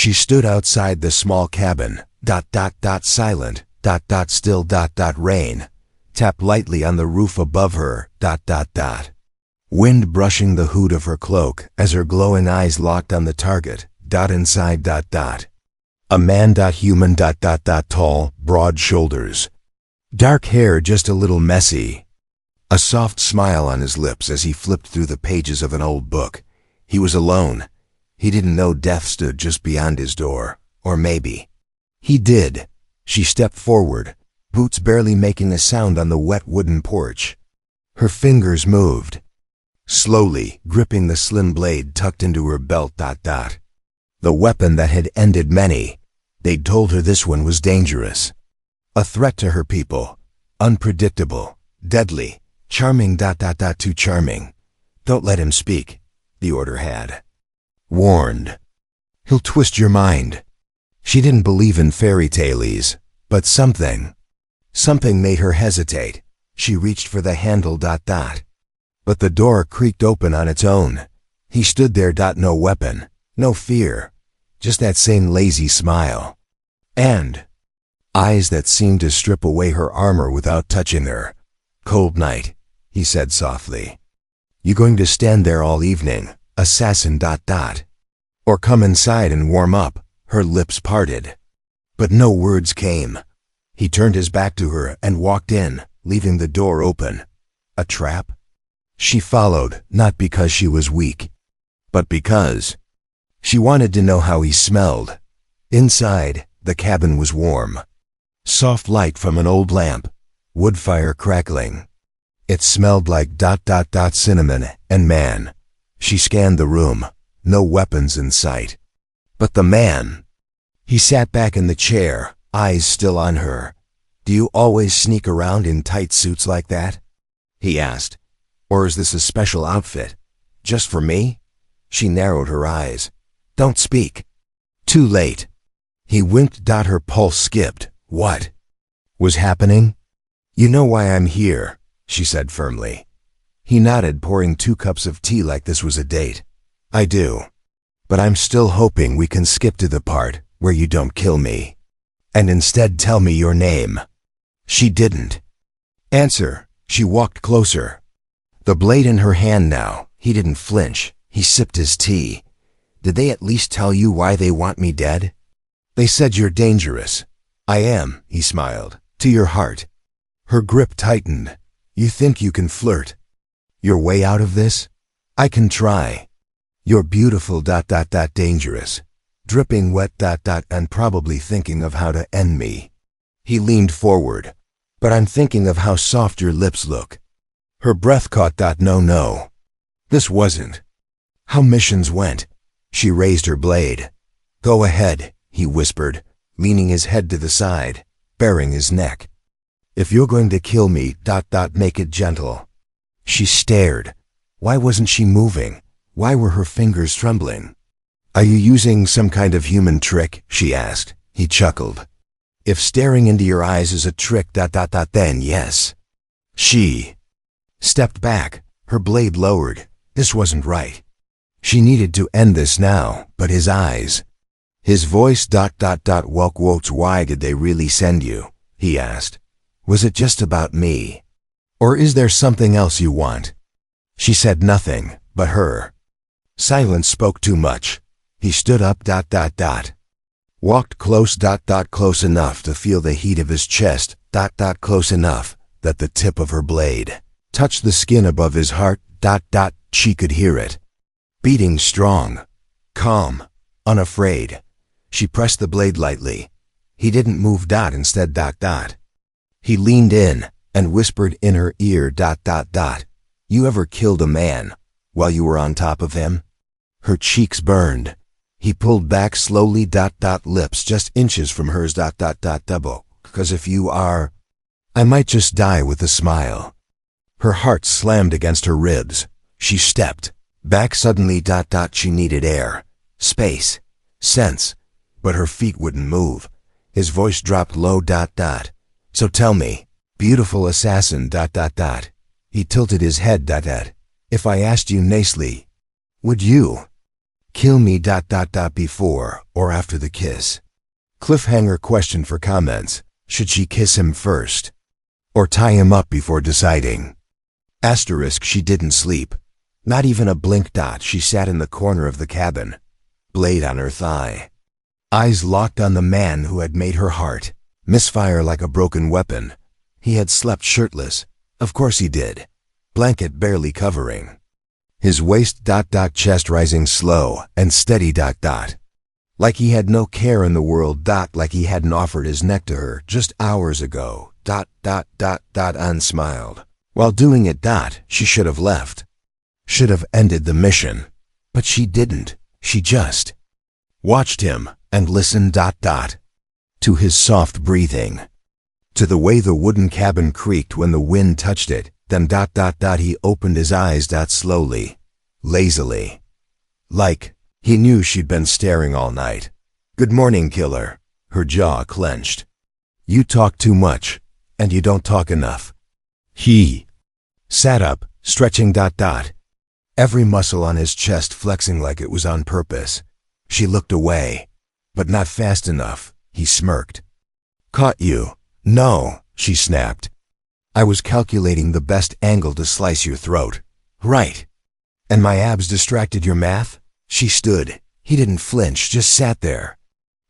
She stood outside the small cabin, silent, still, rain, tap lightly on the roof above her, wind brushing the hood of her cloak as her glowing eyes locked on the target, inside, a man, human, tall, broad shoulders, dark hair just a little messy, a soft smile on his lips as he flipped through the pages of an old book. He was alone. He didn't know death stood just beyond his door, or maybe he did. She stepped forward, boots barely making a sound on the wet wooden porch. Her fingers moved, slowly gripping the slim blade tucked into her belt, the weapon that had ended many. They'd told her this one was dangerous, a threat to her people, unpredictable, deadly, charming, too charming. Don't let him speak, the order had warned. He'll twist your mind. She didn't believe in fairy tales, but something made her hesitate. She reached for the handle, but the door creaked open on its own. He stood there, no weapon, no fear, just that same lazy smile. And eyes that seemed to strip away her armor without touching her. Cold night, he said softly. You going to stand there all evening, assassin, or come inside and warm up? Her lips parted, but no words came. He turned his back to her and walked in, leaving the door open. A trap? She followed, not because she was weak, but because she wanted to know how he smelled. Inside, the cabin was warm. Soft light from an old lamp, wood fire crackling. It smelled like cinnamon and man. She scanned the room, no weapons in sight. But the man, he sat back in the chair, eyes still on her. Do you always sneak around in tight suits like that? He asked. Or is this a special outfit? Just for me? She narrowed her eyes. Don't speak. Too late. He winked. Her pulse skipped. What was happening? You know why I'm here, she said firmly. He nodded, pouring 2 cups of tea like this was a date. I do. But I'm still hoping we can skip to the part where you don't kill me, and instead tell me your name. She didn't answer. She walked closer, the blade in her hand now. He didn't flinch. He sipped his tea. Did they at least tell you why they want me dead? They said you're dangerous. I am, he smiled, to your heart. Her grip tightened. You think you can flirt your way out of this? I can try. You're beautiful, dangerous, dripping wet, and probably thinking of how to end me. He leaned forward. But I'm thinking of how soft your lips look. Her breath caught. No. This wasn't how missions went. She raised her blade. Go ahead, he whispered, leaning his head to the side, baring his neck. If you're going to kill me, make it gentle. She stared. Why wasn't she moving? Why were her fingers trembling? Are you using some kind of human trick? She asked. He chuckled. If staring into your eyes is a trick, then yes. She stepped back, her blade lowered. This wasn't right. She needed to end this now, but his eyes, his voice, Welk, why did they really send you? He asked. Was it just about me? Or is there something else you want? She said nothing, but her silence spoke too much. He stood up, walked close, close enough to feel the heat of his chest, close enough that the tip of her blade touched the skin above his heart, she could hear it. Beating strong, calm, unafraid. She pressed the blade lightly. He didn't move, instead, He leaned in and whispered in her ear, You ever killed a man while you were on top of him? Her cheeks burned. He pulled back slowly, lips just inches from hers, double. Because if you are, I might just die with a smile. Her heart slammed against her ribs. She stepped back suddenly, She needed air, space, sense, but her feet wouldn't move. His voice dropped low, So tell me, beautiful assassin, He tilted his head, If I asked you nicely, would you Kill me ... before or after the kiss. Cliffhanger question for comments. Should she kiss him first? Or tie him up before deciding? Asterisk, she didn't sleep. Not even a blink. She sat in the corner of the cabin, blade on her thigh. Eyes locked on the man who had made her heart misfire like a broken weapon. He had slept shirtless. Of course he did. Blanket barely covering. His waist ... chest rising slow and steady ... like he had no care in the world ... like he hadn't offered his neck to her just hours ago ... Ann smiled. While doing it ... she should have left. Should have ended the mission. But she didn't. She just watched him and listened ... to his soft breathing, to the way the wooden cabin creaked when the wind touched it. Then ... he opened his eyes ... slowly, lazily. Like he knew she'd been staring all night. Good morning, killer. Her jaw clenched. You talk too much, and you don't talk enough. He sat up, stretching ... every muscle on his chest flexing like it was on purpose. She looked away, but not fast enough. He smirked. Caught you. No, she snapped. I was calculating the best angle to slice your throat. Right. And my abs distracted your math? She stood. He didn't flinch, just sat there.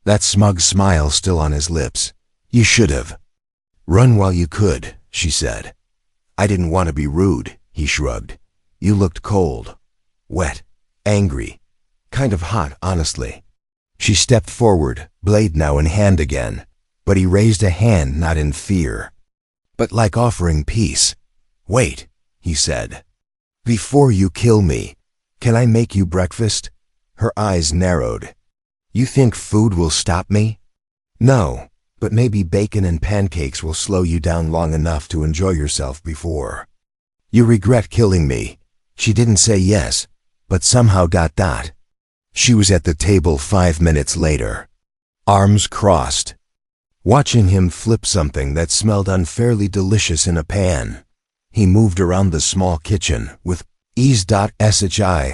That smug smile still on his lips. You should have. Run while you could, she said. I didn't want to be rude, he shrugged. You looked cold. Wet. Angry. Kind of hot, honestly. She stepped forward, blade now in hand again. But he raised a hand not in fear, but like offering peace. Wait, he said. Before you kill me, can I make you breakfast? Her eyes narrowed. You think food will stop me? No, but maybe bacon and pancakes will slow you down long enough to enjoy yourself before you regret killing me. She didn't say yes, but somehow ... She was at the table 5 minutes later, arms crossed, watching him flip something that smelled unfairly delicious in a pan. He moved around the small kitchen with ease. SHIRTL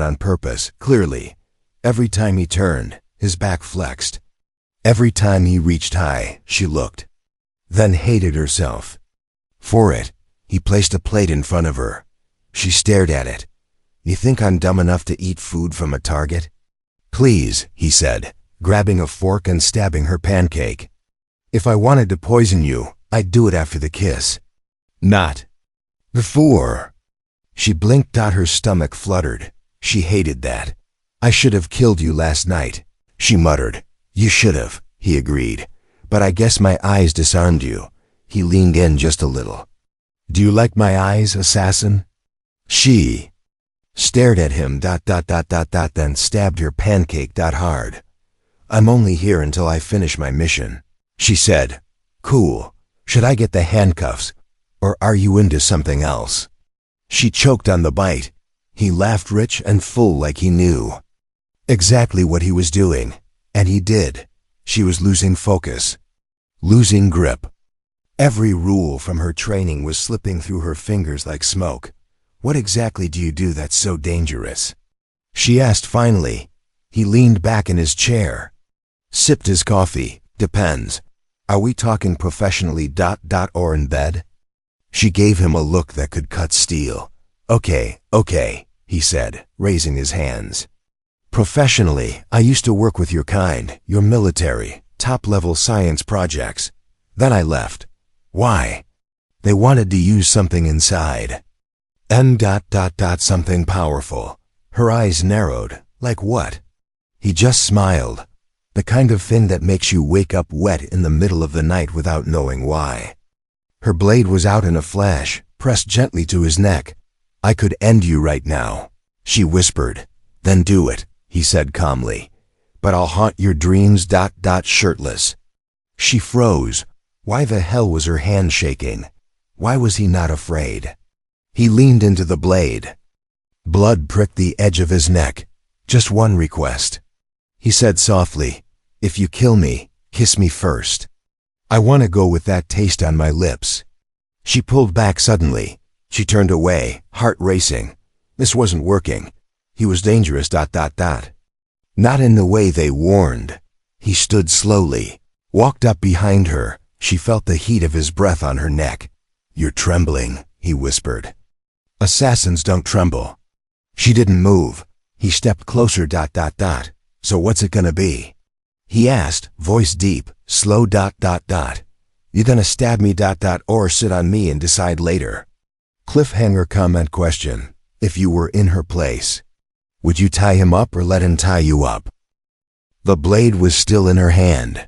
on purpose, clearly. Every time he turned, his back flexed. Every time he reached high, she looked, then hated herself for it. He placed a plate in front of her. She stared at it. You think I'm dumb enough to eat food from a target? Please, he said, grabbing a fork and stabbing her pancake. If I wanted to poison you, I'd do it after the kiss. Not before. She blinked. Her stomach fluttered. She hated that. I should have killed you last night, she muttered. You should have, he agreed. But I guess my eyes disarmed you. He leaned in just a little. Do you like my eyes, assassin? She stared at him. Then stabbed her pancake hard. I'm only here until I finish my mission, she said. Cool. Should I get the handcuffs, or are you into something else? She choked on the bite. He laughed rich and full like he knew exactly what he was doing, and he did. She was losing focus, losing grip. Every rule from her training was slipping through her fingers like smoke. What exactly do you do that's so dangerous? She asked finally. He leaned back in his chair, sipped his coffee. Depends. Are we talking professionally ... or in bed? She gave him a look that could cut steel. Okay, he said, raising his hands. Professionally, I used to work with your kind, your military, top-level science projects. Then I left. Why? They wanted to use something inside. Something powerful. Her eyes narrowed. Like what? He just smiled. The kind of thing that makes you wake up wet in the middle of the night without knowing why. Her blade was out in a flash, pressed gently to his neck. I could end you right now, she whispered. Then do it, he said calmly. But I'll haunt your dreams ... shirtless. She froze. Why the hell was her hand shaking? Why was he not afraid? He leaned into the blade. Blood pricked the edge of his neck. Just one request. He said softly, if you kill me, kiss me first. I want to go with that taste on my lips. She pulled back suddenly. She turned away, heart racing. This wasn't working. He was dangerous. Not in the way they warned. He stood slowly, walked up behind her. She felt the heat of his breath on her neck. "You're trembling," he whispered. "Assassins don't tremble." She didn't move. He stepped closer. "So what's it gonna be?" he asked, voice deep, slow. "You gonna stab me or sit on me and decide later?" Cliffhanger comment question. If you were in her place, would you tie him up or let him tie you up? The blade was still in her hand,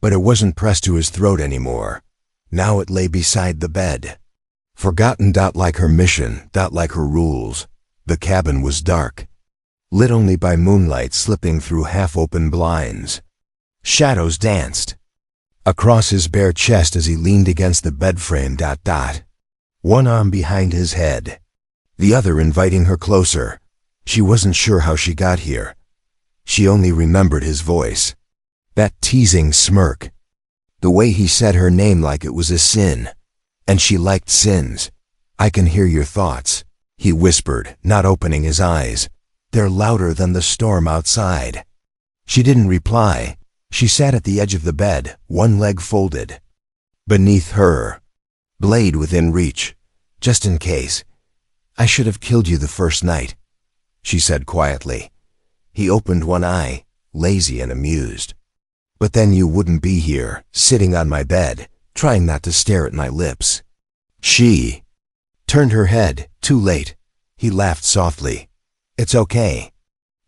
but it wasn't pressed to his throat anymore. Now it lay beside the bed. Forgotten. Like her mission, like her rules. The cabin was dark, lit only by moonlight slipping through half-open blinds. Shadows danced across his bare chest as he leaned against the bed frame. One arm behind his head, the other inviting her closer. She wasn't sure how she got here. She only remembered his voice, that teasing smirk, the way he said her name like it was a sin, and she liked sins. "I can hear your thoughts," he whispered, not opening his eyes. "They're louder than the storm outside." She didn't reply. She sat at the edge of the bed, one leg folded. Beneath her, blade within reach. "Just in case. I should have killed you the first night," she said quietly. He opened one eye, lazy and amused. "But then you wouldn't be here, sitting on my bed, trying not to stare at my lips." She turned her head. Too late. He laughed softly. "It's okay.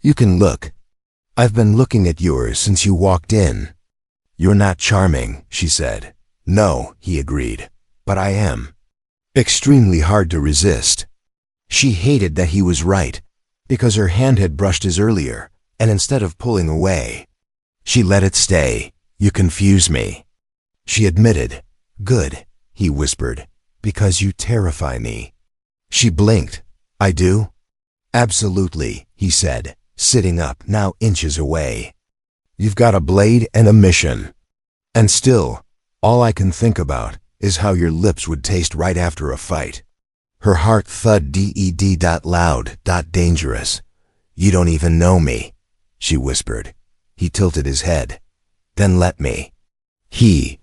You can look. I've been looking at yours since you walked in." "You're not charming," she said. "No," he agreed. "But I am." Extremely hard to resist. She hated that he was right, because her hand had brushed his earlier, and instead of pulling away, she let it stay. "You confuse me," she admitted. "Good," he whispered, "because you terrify me." She blinked. "I do?" "Absolutely," he said, sitting up, now inches away. "You've got a blade and a mission. And still, all I can think about is how your lips would taste right after a fight." Her heart thud. Loud. Dangerous. "You don't even know me," she whispered. He tilted his head. "Then let me." He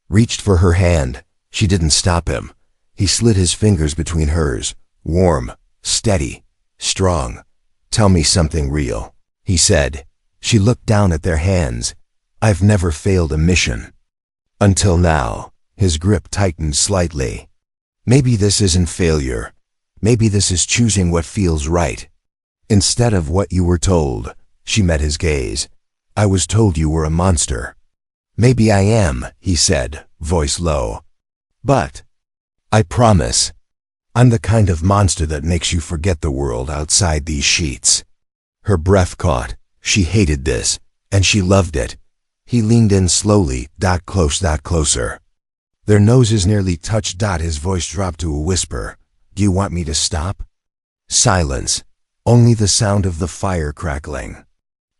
reached for her hand. She didn't stop him. He slid his fingers between hers. Warm, steady, strong. "Tell me something real," he said. She looked down at their hands. "I've never failed a mission." Until now. His grip tightened slightly. "Maybe this isn't failure. Maybe this is choosing what feels right, instead of what you were told." She met his gaze. "I was told you were a monster." "Maybe I am," he said, voice low. "But I promise, I'm the kind of monster that makes you forget the world outside these sheets." Her breath caught. She hated this, and she loved it. He leaned in slowly. Closer. Their noses nearly touched. His voice dropped to a whisper. "Do you want me to stop?" Silence. Only the sound of the fire crackling,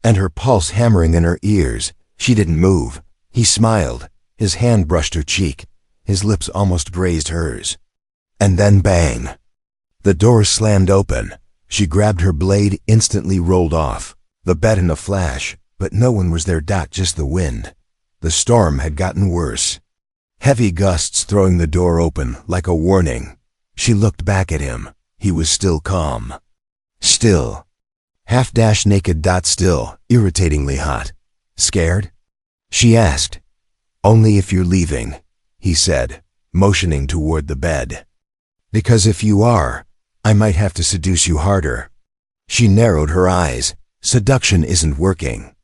and her pulse hammering in her ears. She didn't move. He smiled. His hand brushed her cheek. His lips almost grazed hers. And then bang. The door slammed open. She grabbed her blade, instantly rolled off. The bed in a flash, but no one was there. Just the wind. The storm had gotten worse. Heavy gusts throwing the door open, like a warning. She looked back at him. He was still calm. Still. Half-naked. Still, irritatingly hot. "Scared?" she asked. "Only if you're leaving," he said, motioning toward the bed. "Because if you are, I might have to seduce you harder." She narrowed her eyes. "Seduction isn't working.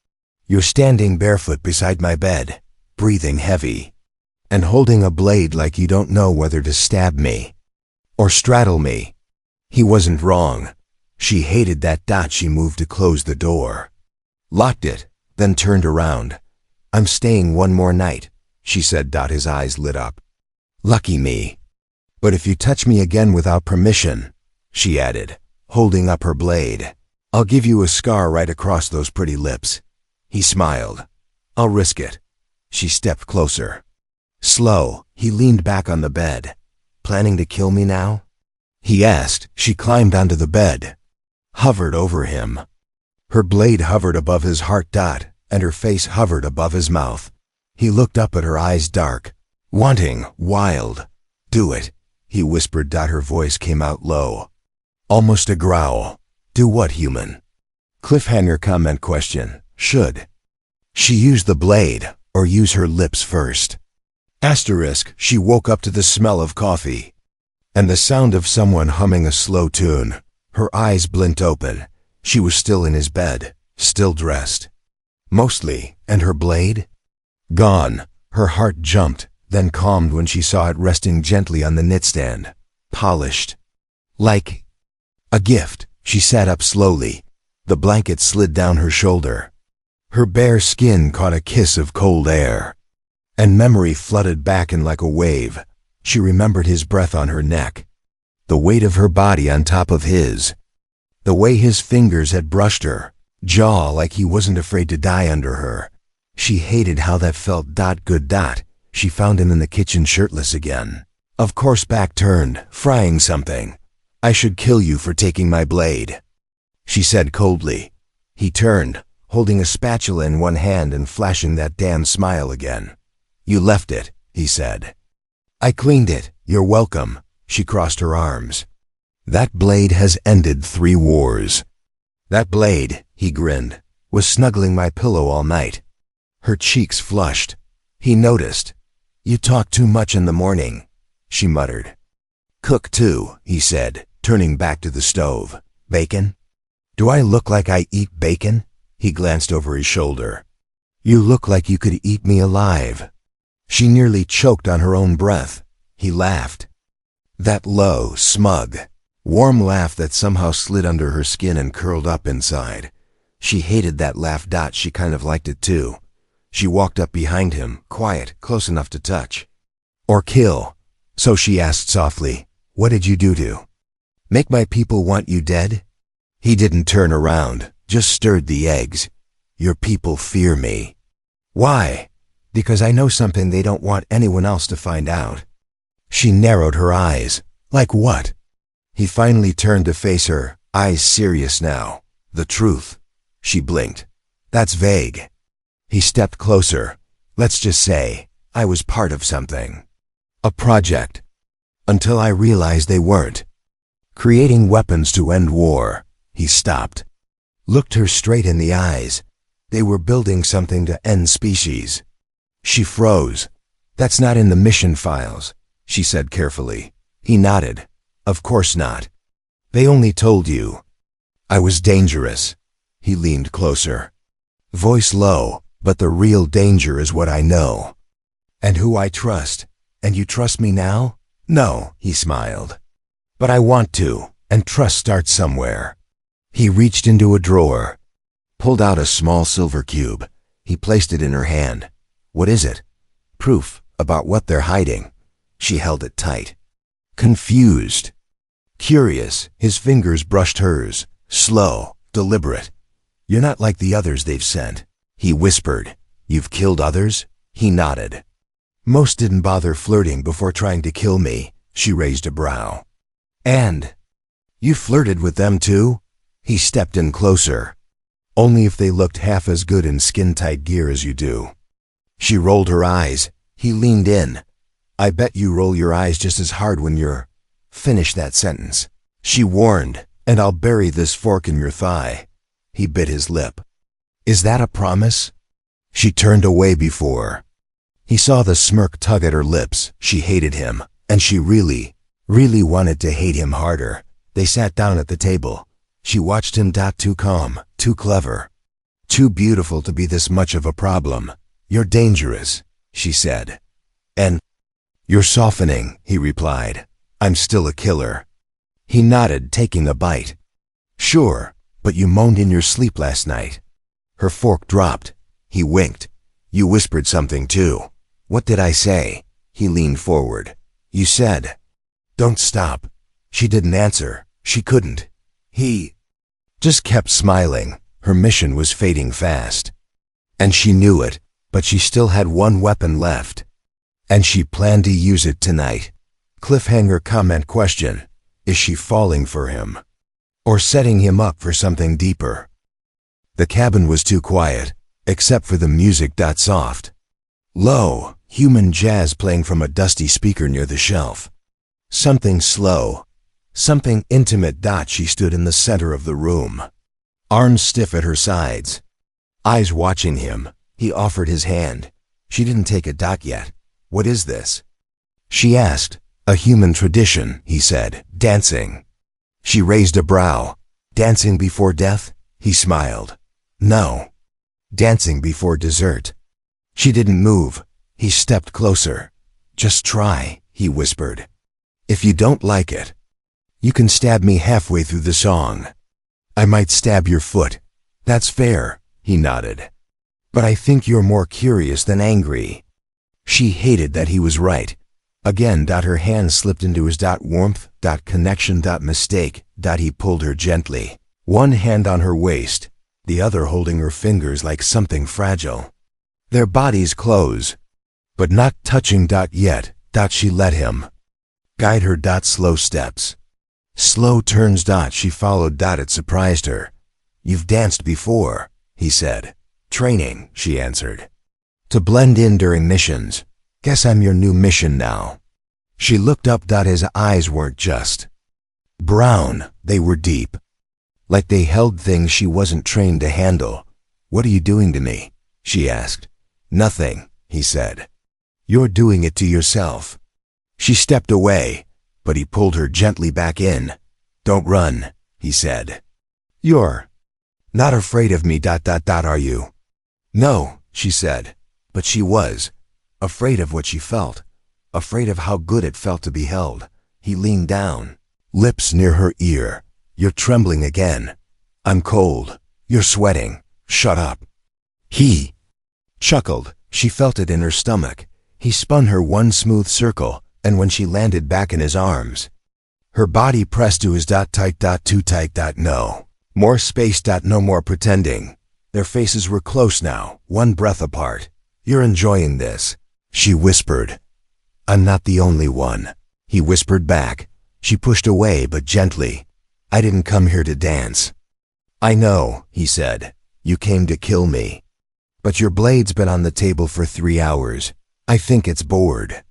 You're standing barefoot beside my bed, breathing heavy, and holding a blade like you don't know whether to stab me or straddle me." He wasn't wrong. She hated that. She moved to close the door, locked it, then turned around. "I'm staying one more night," she said. His eyes lit up. "Lucky me. But if you touch me again without permission," she added, holding up her blade, "I'll give you a scar right across those pretty lips." He smiled. "I'll risk it." She stepped closer. Slow, he leaned back on the bed. "Planning to kill me now?" he asked. She climbed onto the bed, hovered over him. Her blade hovered above his heart, and her face hovered above his mouth. He looked up at her, eyes dark, wanting, wild. "Do it," he whispered. Her voice came out low, almost a growl. "Do what, human?" Cliffhanger comment question. Should she use the blade or use her lips first? Asterisk. She woke up to the smell of coffee and the sound of someone humming a slow tune. Her eyes blinked open. She was still in his bed, still dressed, mostly, and her blade? Gone. Her heart jumped, then calmed when she saw it resting gently on the nightstand, polished, like a gift. She sat up slowly. The blanket slid down her shoulder. Her bare skin caught a kiss of cold air, and memory flooded back in like a wave. She remembered his breath on her neck, the weight of her body on top of his, the way his fingers had brushed her jaw like he wasn't afraid to die under her. She hated how that felt. Good. She found him in the kitchen shirtless again. Of course, back turned, frying something. "I should kill you for taking my blade," she said coldly. He turned, holding a spatula in one hand and flashing that damn smile again. "You left it," he said. "I cleaned it. You're welcome." She crossed her arms. "That blade has ended 3 wars. That blade," he grinned, "was snuggling my pillow all night." Her cheeks flushed. He noticed. "You talk too much in the morning," she muttered. "Cook too," he said, turning back to the stove. "Bacon? Do I look like I eat bacon?" He glanced over his shoulder. "You look like you could eat me alive." She nearly choked on her own breath. He laughed. That low, smug, warm laugh that somehow slid under her skin and curled up inside. She hated that laugh. She kind of liked it too. She walked up behind him, quiet, close enough to touch. "Or kill." So she asked softly, "What did you do to make my people want you dead?" He didn't turn around, just stirred the eggs. "Your people fear me." "Why?" "Because I know something they don't want anyone else to find out." She narrowed her eyes. "Like what?" He finally turned to face her, eyes serious now. "The truth." She blinked. "That's vague." He stepped closer. "Let's just say, I was part of something. A project. Until I realized they weren't creating weapons to end war." He stopped, looked her straight in the eyes. "They were building something to end species." She froze. "That's not in the mission files," she said carefully. He nodded. "Of course not. They only told you I was dangerous." He leaned closer, voice low. "But the real danger is what I know, and who I trust. And you trust me now?" "No," he smiled. "But I want to, and trust starts somewhere." He reached into a drawer, pulled out a small silver cube. He placed it in her hand. "What is it?" "Proof about what they're hiding." She held it tight. Confused, curious, his fingers brushed hers, slow, deliberate. "You're not like the others they've sent," he whispered. "You've killed others?" He nodded. "Most didn't bother flirting before trying to kill me." She raised a brow. "And you flirted with them too?" He stepped in closer. "Only if they looked half as good in skin-tight gear as you do." She rolled her eyes. He leaned in. "I bet you roll your eyes just as hard when you're—" "Finish that sentence," she warned, "and I'll bury this fork in your thigh." He bit his lip. "Is that a promise?" She turned away before. He saw the smirk tug at her lips. She hated him, and she really wanted to hate him harder. They sat down at the table. She watched him. Too calm, too clever, too beautiful to be this much of a problem. "You're dangerous," she said. "And you're softening," he replied. "I'm still a killer." He nodded, taking a bite. "Sure, but you moaned in your sleep last night." Her fork dropped. He winked. "You whispered something too." "What did I say?" He leaned forward. "You said, 'Don't stop.'" She didn't answer. She couldn't. He just kept smiling. Her mission was fading fast, and she knew it, but she still had one weapon left, and she planned to use it tonight. Cliffhanger comment question. Is she falling for him? or setting him up for something deeper. The cabin was too quiet, except for the music. Soft, low, human jazz playing from a dusty speaker near the shelf. Something slow, something intimate. She stood in the center of the room, arms stiff at her sides, eyes watching him. He offered his hand. She didn't take it. Yet. What is this? She asked. A human tradition, he said. Dancing. She raised a brow. Dancing before death? He smiled. No. Dancing before dessert. She didn't move. He stepped closer. Just try, he whispered. If you don't like it, you can stab me halfway through the song. I might stab your foot. That's fair, he nodded. But I think you're more curious than angry. She hated that he was right. Again. Her hand slipped into his. Warmth. Connection. Mistake. He pulled her gently, one hand on her waist, the other holding her fingers like something fragile. Their bodies close, but not touching. Yet. She let him guide her. Slow steps, slow turns. She followed. It surprised her. You've danced before, he said. Training, she answered. To blend in during missions. Guess I'm your new mission now. She looked up. His eyes weren't just brown, they were deep. Like they held things she wasn't trained to handle. What are you doing to me? She asked. Nothing, he said. You're doing it to yourself. She stepped away, but he pulled her gently back in. Don't run, he said. You're not afraid of me. Are you? No, she said, but she was. Afraid of what she felt, afraid of how good it felt to be held. He leaned down, lips near her ear. You're trembling again. I'm cold. You're sweating. Shut up. He chuckled. She felt it in her stomach. He spun her one smooth circle, and when she landed back in his arms, her body pressed to his. Tight. Too tight. No. More space. No more pretending. Their faces were close now, one breath apart. You're enjoying this, she whispered. I'm not the only one, he whispered back. She pushed away, but gently. I didn't come here to dance. I know, he said. You came to kill me. But your blade's been on the table for 3 hours. I think it's bored.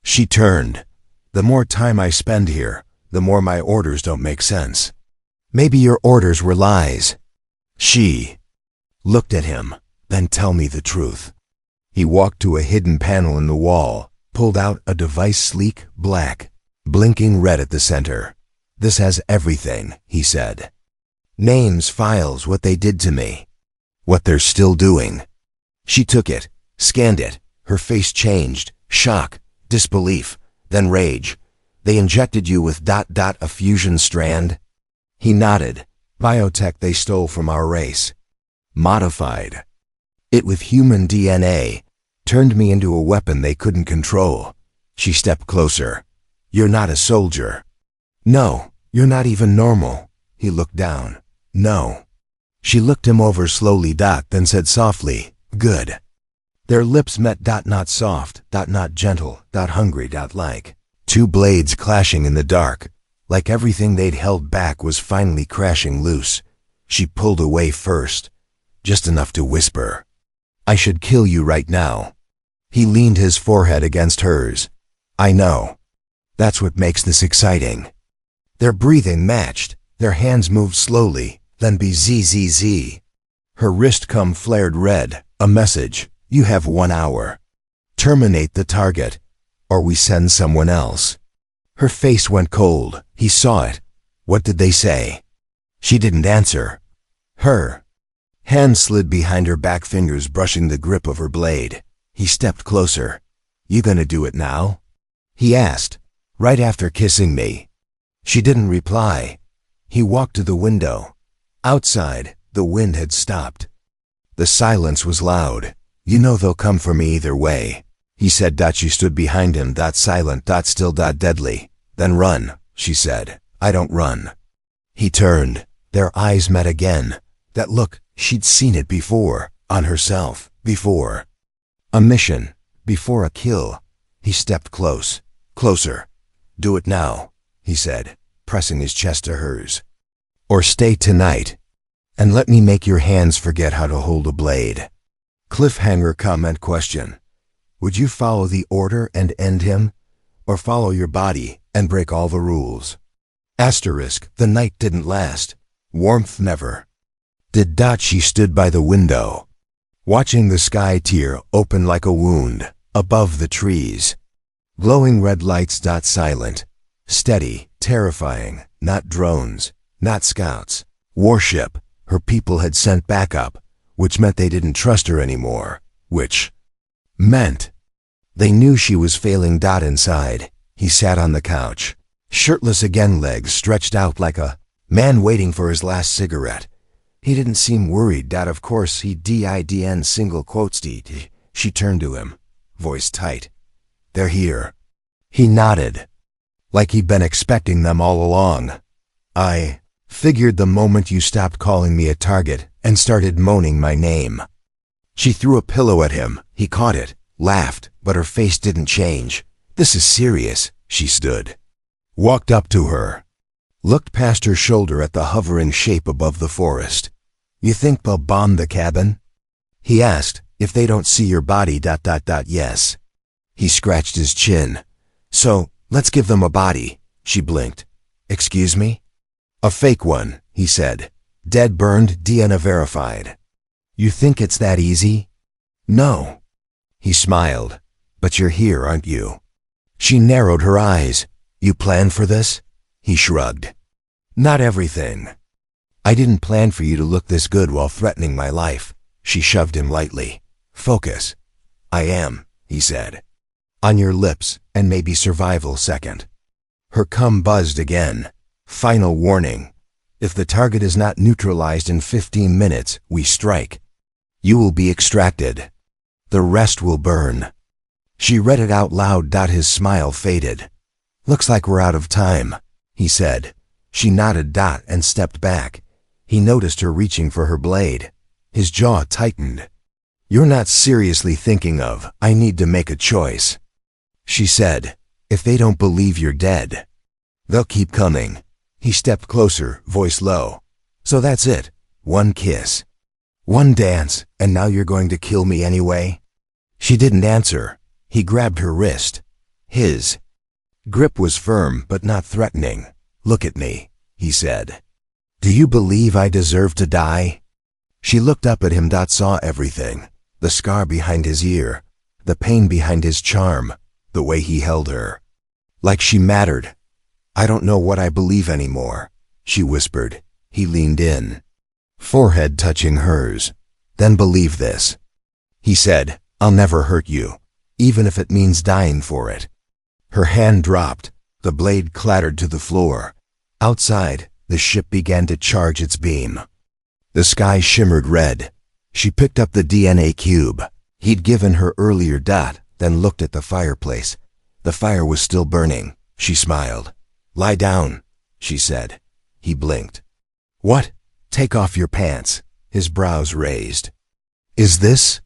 She turned. The more time I spend here, the more my orders don't make sense. Maybe your orders were lies. She looked at him. Then tell me the truth. He walked to a hidden panel in the wall, pulled out a device, sleek, black, blinking red at the center. This has everything, he said. Names, files, what they did to me. What they're still doing. She took it, scanned it. Her face changed. Shock, disbelief, then rage. They injected you with ... a fusion strand? He nodded. Biotech they stole from our race. Modified it with human DNA. Turned me into a weapon they couldn't control. She stepped closer. You're not a soldier. No, you're not even normal. He looked down. No. She looked him over slowly. Then said softly, good. Their lips met. Not soft. Not gentle. Hungry. Like two blades clashing in the dark. Like everything they'd held back was finally crashing loose. She pulled away first. Just enough to whisper. I should kill you right now. He leaned his forehead against hers. I know. That's what makes this exciting. Their breathing matched. Their hands moved slowly, then bzzz. Her wrist flared red. A message. You have 1 hour. Terminate the target, or we send someone else. Her face went cold. He saw it. What did they say? She didn't answer. Her hand slid behind her back, fingers brushing the grip of her blade. He stepped closer. You gonna do it now? He asked. Right after kissing me. She didn't reply. He walked to the window. Outside, the wind had stopped. The silence was loud. You know they'll come for me either way, he said. She stood behind him. Silent. Still. Deadly. Then run, she said. I don't run. He turned. Their eyes met again. That look, she'd seen it before, on herself, before. A mission, before a kill. He stepped closer. Do it now, he said, pressing his chest to hers. Or stay tonight, and let me make your hands forget how to hold a blade. Cliffhanger comment question. Would you follow the order and end him, or follow your body and break all the rules? Asterisk, the night didn't last. Warmth never. Did. She stood by the window, watching the sky tier open like a wound, above the trees. Glowing red lights. Silent, steady, terrifying, not drones, not scouts. Warship. Her people had sent backup, which meant they didn't trust her anymore, which meant they knew she was failing. Inside, he sat on the couch, shirtless again, legs stretched out like a man waiting for his last cigarette. He didn't seem worried. Of course, he didn't single quotes. She turned to him, voice tight. They're here. He nodded, like he'd been expecting them all along. I figured the moment you stopped calling me a target and started moaning my name. She threw a pillow at him. He caught it, laughed, but her face didn't change. This is serious. She stood, walked up to her, looked past her shoulder at the hovering shape above the forest. You think they'll bomb the cabin? He asked. If they don't see your body. Yes. He scratched his chin. So, let's give them a body. She blinked. Excuse me? A fake one, he said. Dead, burned, DNA verified. You think it's that easy? No. He smiled. But you're here, aren't you? She narrowed her eyes. You planned for this? He shrugged. Not everything. I didn't plan for you to look this good while threatening my life. She shoved him lightly. Focus. I am, he said. On your lips, and maybe survival second. Her cum buzzed again. Final warning. If the target is not neutralized in 15 minutes, we strike. You will be extracted. The rest will burn. She read it out loud. His smile faded. Looks like we're out of time, he said. She nodded. And stepped back. He noticed her reaching for her blade. His jaw tightened. You're not seriously thinking of, I need to make a choice. She said, if they don't believe you're dead, they'll keep coming. He stepped closer, voice low. So that's it. One kiss. One dance, and now you're going to kill me anyway? She didn't answer. He grabbed her wrist. His grip was firm but not threatening. Look at me, he said. Do you believe I deserve to die? She looked up at him. Saw everything. The scar behind his ear, the pain behind his charm, the way he held her. Like she mattered. I don't know what I believe anymore, she whispered. He leaned in, forehead touching hers. Then believe this. He said, I'll never hurt you, even if it means dying for it. Her hand dropped. The blade clattered to the floor. Outside, the ship began to charge its beam. The sky shimmered red. She picked up the DNA cube he'd given her earlier. Then looked at the fireplace. The fire was still burning. She smiled. Lie down, she said. He blinked. What? Take off your pants. His brows raised. Is this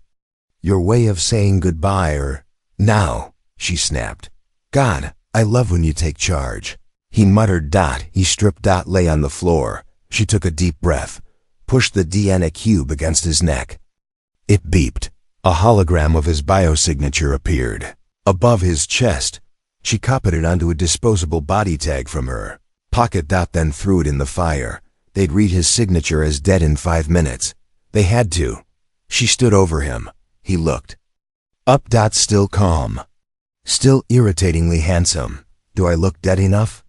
your way of saying goodbye or now? She snapped. God, I love when you take charge. He muttered. He stripped. Lay on the floor. She took a deep breath, pushed the DNA cube against his neck. It beeped. A hologram of his biosignature appeared above his chest. She copied it onto a disposable body tag from her pocket. Then threw it in the fire. They'd read his signature as dead in 5 minutes. They had to. She stood over him. He looked up. Still calm. Still irritatingly handsome. Do I look dead enough?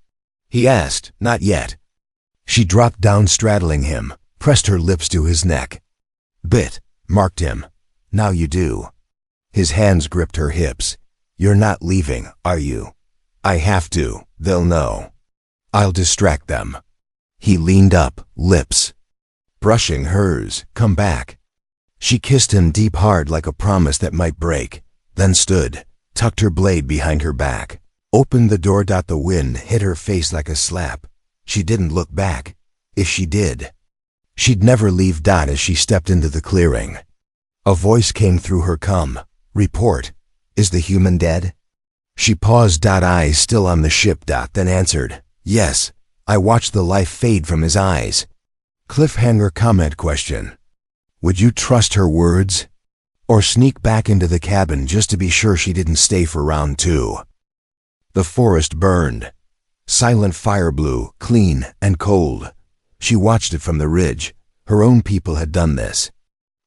He asked. Not yet. She dropped down, straddling him, pressed her lips to his neck. Bit, marked him. Now you do. His hands gripped her hips. You're not leaving, are you? I have to. They'll know. I'll distract them. He leaned up, lips brushing hers. Come back. She kissed him deep, hard, like a promise that might break, then stood, tucked her blade behind her back, opened the door. The wind hit her face like a slap. She didn't look back. If she did, she'd never leave. As she stepped into the clearing, a voice came through her. Come, report. Is the human dead? She paused. Eyes still on the ship. Then answered, yes, I watched the life fade from his eyes. Cliffhanger comment question. Would you trust her words? Or sneak back into the cabin just to be sure she didn't stay for round 2? The forest burned. Silent fire blew, clean and cold. She watched it from the ridge. Her own people had done this.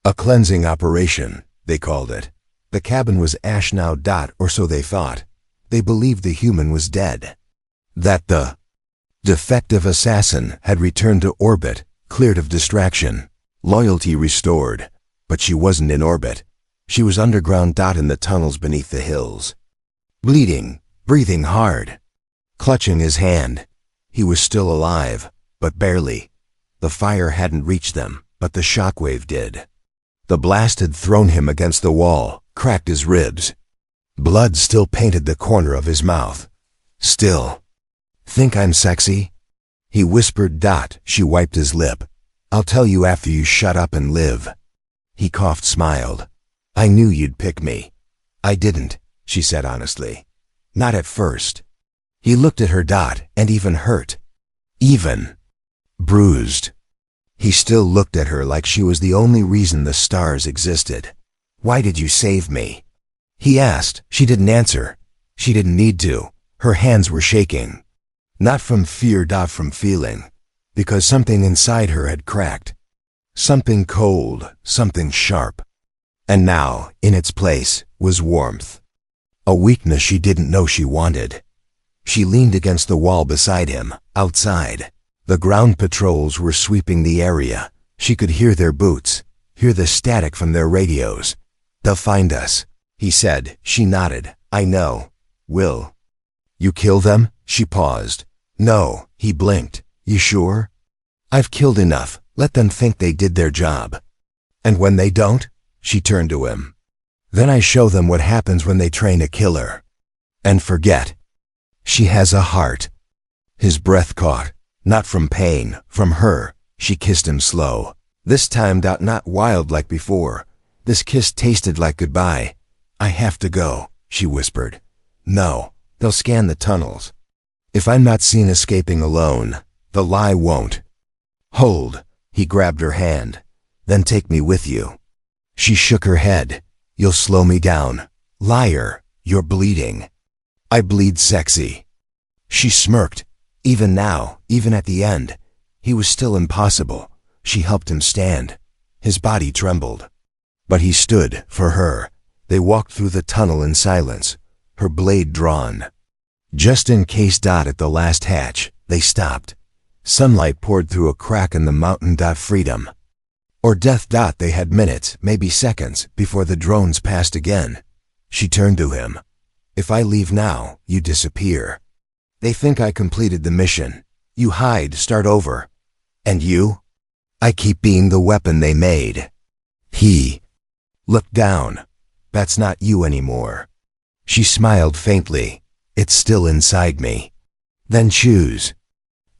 A cleansing operation, they called it. The cabin was ash now. Or so they thought. They believed the human was dead. That the defective assassin had returned to orbit, cleared of distraction, loyalty restored. But she wasn't in orbit. She was underground. In the tunnels beneath the hills. Bleeding, breathing hard. Clutching his hand. He was still alive, but barely. The fire hadn't reached them, but the shockwave did. The blast had thrown him against the wall, cracked his ribs. Blood still painted the corner of his mouth. Still. Think I'm sexy? He whispered. She wiped his lip. I'll tell you after you shut up and live. He coughed, smiled. I knew you'd pick me. I didn't, she said honestly. Not at first. He looked at her. And even hurt. Even bruised. He still looked at her like she was the only reason the stars existed. Why did you save me? He asked. She didn't answer. She didn't need to. Her hands were shaking. Not from fear, from feeling. Because something inside her had cracked. Something cold, something sharp. And now, in its place, was warmth. A weakness she didn't know she wanted. She leaned against the wall beside him, outside. The ground patrols were sweeping the area. She could hear their boots, hear the static from their radios. They'll find us, he said. She nodded. I know. Will you kill them? She paused. No, he blinked. You sure? I've killed enough. Let them think they did their job. And when they don't? She turned to him. Then I show them what happens when they train a killer. And forget. She has a heart. His breath caught. Not from pain, from her. She kissed him slow. This time, not wild like before. This kiss tasted like goodbye. I have to go, she whispered. No, they'll scan the tunnels. If I'm not seen escaping alone, the lie won't. Hold, he grabbed her hand. Then take me with you. She shook her head. You'll slow me down. Liar, you're bleeding. I bleed sexy. She smirked. Even now, even at the end, he was still impossible. She helped him stand. His body trembled. But he stood, for her. They walked through the tunnel in silence, her blade drawn. Just in case. At the last hatch, they stopped. Sunlight poured through a crack in the mountain. Freedom. Or death. They had minutes, maybe seconds, before the drones passed again. She turned to him. If I leave now, you disappear. They think I completed the mission. You hide, start over. And you? I keep being the weapon they made. He looked down. That's not you anymore. She smiled faintly. It's still inside me. Then choose.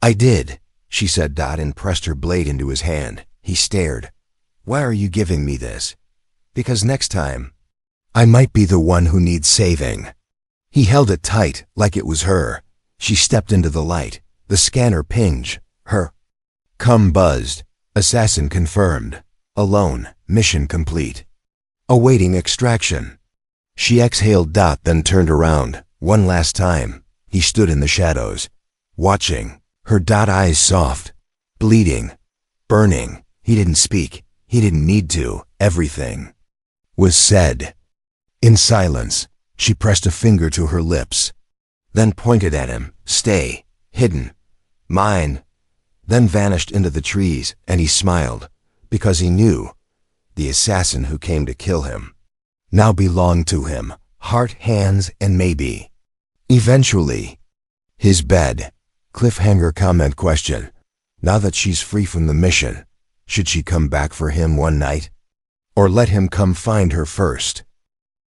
I did, she said. And pressed her blade into his hand. He stared. Why are you giving me this? Because next time, I might be the one who needs saving. He held it tight, like it was her. She stepped into the light. The scanner pinged. Her cum buzzed. Assassin confirmed. Alone. Mission complete. Awaiting extraction. She exhaled. Then turned around. One last time. He stood in the shadows. Watching. Her eyes soft. Bleeding. Burning. He didn't speak. He didn't need to. Everything was said. In silence, she pressed a finger to her lips. Then pointed at him. Stay. Hidden. Mine. Then vanished into the trees, and he smiled, because he knew the assassin who came to kill him now belonged to him, heart, hands, and maybe, eventually, his bed. Cliffhanger comment question. Now that she's free from the mission, should she come back for him one night? Or let him come find her first?